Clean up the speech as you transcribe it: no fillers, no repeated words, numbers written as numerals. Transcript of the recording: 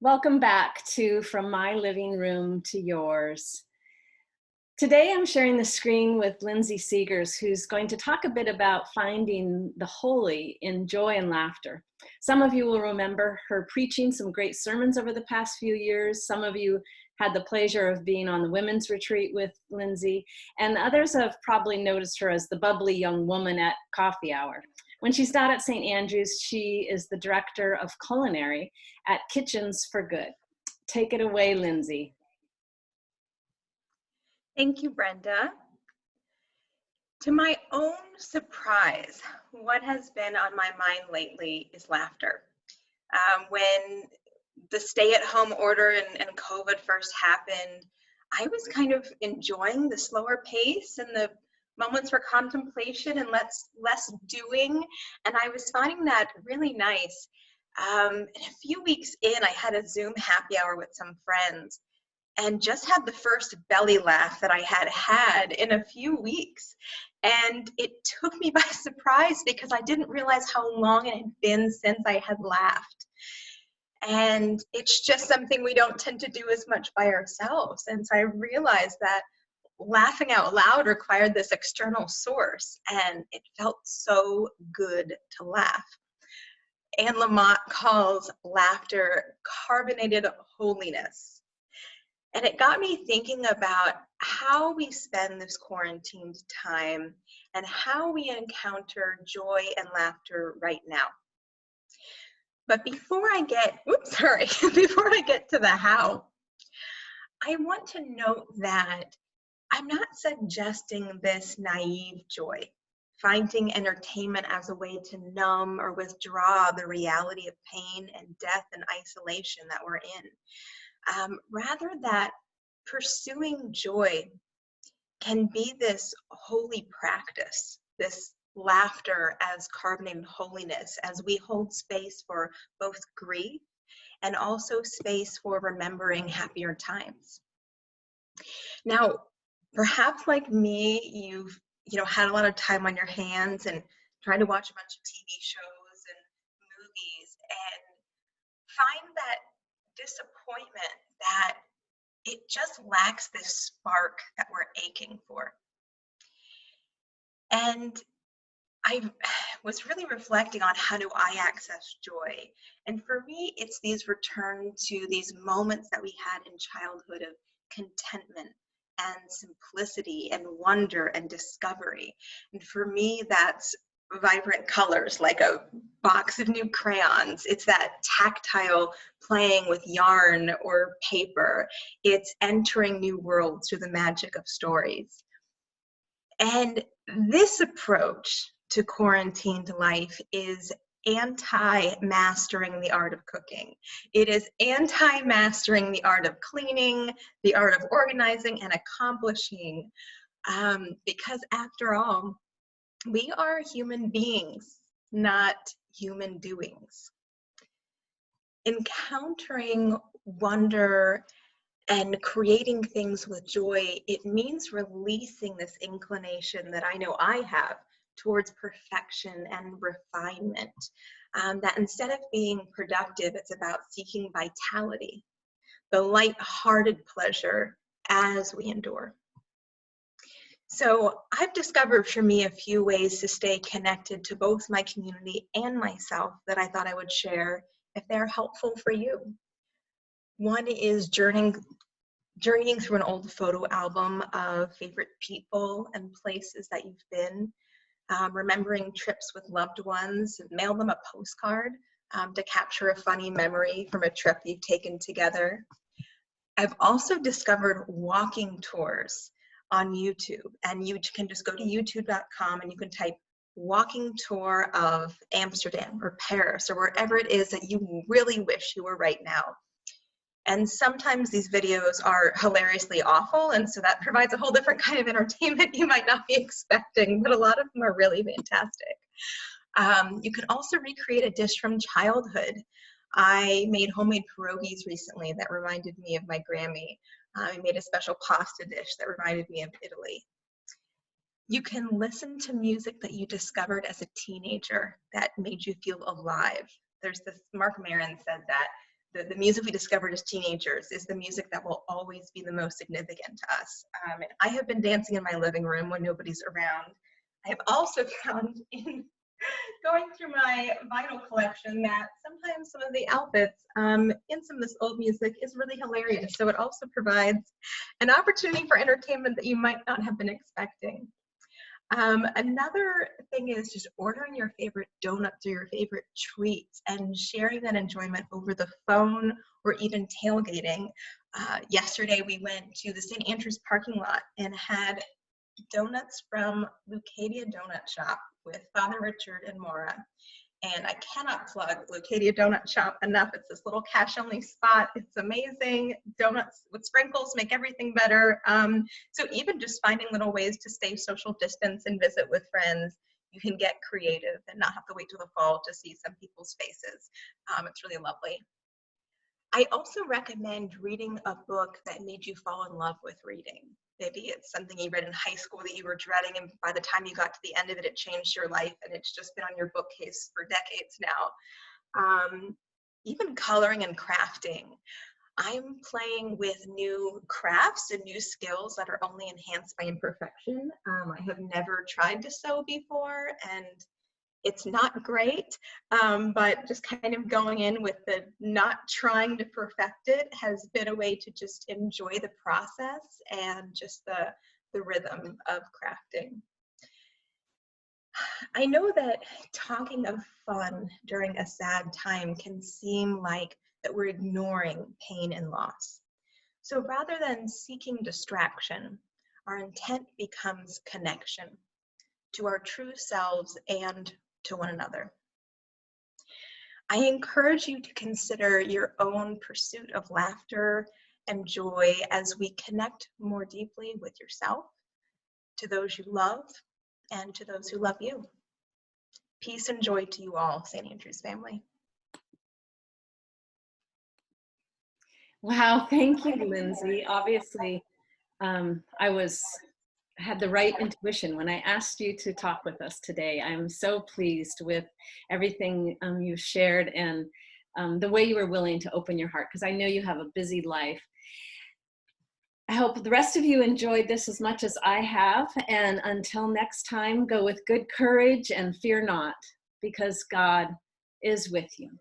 Welcome back to From My Living Room to Yours. Today I'm sharing the screen with Lindsey Seegers, who's going to talk a bit about finding the holy in joy and laughter. Some of you will remember her preaching some great sermons over the past few years. Some of you had the pleasure of being on the women's retreat with Lindsey, and others have probably noticed her as the bubbly young woman at coffee hour. When she's not at St. Andrews, she is the director of culinary at Kitchens for Good. Take it away, Lindsey. Thank you, Brenda. To my own surprise, what has been on my mind lately is laughter. When the stay-at-home order and COVID first happened, I was kind of enjoying the slower pace and the moments for contemplation and less doing, and I was finding that really nice. And a few weeks in, I had a Zoom happy hour with some friends and just had the first belly laugh that I had had in a few weeks. And it took me by surprise because I didn't realize how long it had been since I had laughed. And it's just something we don't tend to do as much by ourselves. And so I realized that laughing out loud required this external source, and it felt so good to laugh. Anne Lamott calls laughter carbonated holiness. And it got me thinking about how we spend this quarantined time and how we encounter joy and laughter right now. But before I get to the how, I want to note that I'm not suggesting this naive joy, finding entertainment as a way to numb or withdraw the reality of pain and death and isolation that we're in. Rather that pursuing joy can be this holy practice, this laughter as carbonated holiness, as we hold space for both grief and also space for remembering happier times. Now, perhaps like me, you've had a lot of time on your hands and tried to watch a bunch of TV shows and movies and find that disappointment that it just lacks this spark that we're aching for. And I was really reflecting on how do I access joy. And for me, it's these return to these moments that we had in childhood of contentment and simplicity and wonder and discovery. And for me, that's vibrant colors like a box of new crayons. It's that tactile playing with yarn or paper. It's entering new worlds through the magic of stories. And this approach to quarantined life is anti-mastering the art of cooking. It is anti-mastering the art of cleaning, the art of organizing and accomplishing, because after all, we are human beings, not human doings. Encountering wonder and creating things with joy, it means releasing this inclination that I know I have towards perfection and refinement. That instead of being productive, it's about seeking vitality, the light-hearted pleasure as we endure. So I've discovered for me a few ways to stay connected to both my community and myself that I thought I would share if they're helpful for you. One is journeying through an old photo album of favorite people and places that you've been, remembering trips with loved ones, mail them a postcard to capture a funny memory from a trip you've taken together. I've also discovered walking tours on YouTube, and you can just go to youtube.com and you can type walking tour of Amsterdam or Paris or wherever it is that you really wish you were right now. And sometimes these videos are hilariously awful, and so that provides a whole different kind of entertainment you might not be expecting, but a lot of them are really fantastic. You can also recreate a dish from childhood. I made homemade pierogies recently that reminded me of my Grammy. I made a special pasta dish that reminded me of Italy. You can listen to music that you discovered as a teenager that made you feel alive. There's this, Mark Maron said that the music we discovered as teenagers is the music that will always be the most significant to us. And I have been dancing in my living room when nobody's around. I have also found in going through my vinyl collection that sometimes some of the outfits in some of this old music is really hilarious. So it also provides an opportunity for entertainment that you might not have been expecting. Another thing is just ordering your favorite donuts or your favorite treats and sharing that enjoyment over the phone or even tailgating. Yesterday we went to the St. Andrews parking lot and had donuts from Lucadia Donut Shop with Father Richard and Maura. And I cannot plug Lucadia Donut Shop enough. It's this little cash-only spot. It's amazing. Donuts with sprinkles make everything better. So even just finding little ways to stay social distance and visit with friends, you can get creative and not have to wait till the fall to see some people's faces. It's really lovely. I also recommend reading a book that made you fall in love with reading. Maybe it's something you read in high school that you were dreading, and by the time you got to the end of it, it changed your life, and it's just been on your bookcase for decades now. Even coloring and crafting. I'm playing with new crafts and new skills that are only enhanced by imperfection. I have never tried to sew before, and it's not great, but just kind of going in with the not trying to perfect it has been a way to just enjoy the process and just the rhythm of crafting. I know that talking of fun during a sad time can seem like that we're ignoring pain and loss. So rather than seeking distraction, our intent becomes connection to our true selves and to one another. I encourage you to consider your own pursuit of laughter and joy as we connect more deeply with yourself, to those you love, and to those who love you. Peace and joy to you all, St. Andrews family. Wow, thank you, Lindsey. Obviously, I had the right intuition when I asked you to talk with us today. I'm so pleased with everything you shared and the way you were willing to open your heart, because I know you have a busy life. I hope the rest of you enjoyed this as much as I have. And until next time, go with good courage and fear not, because God is with you.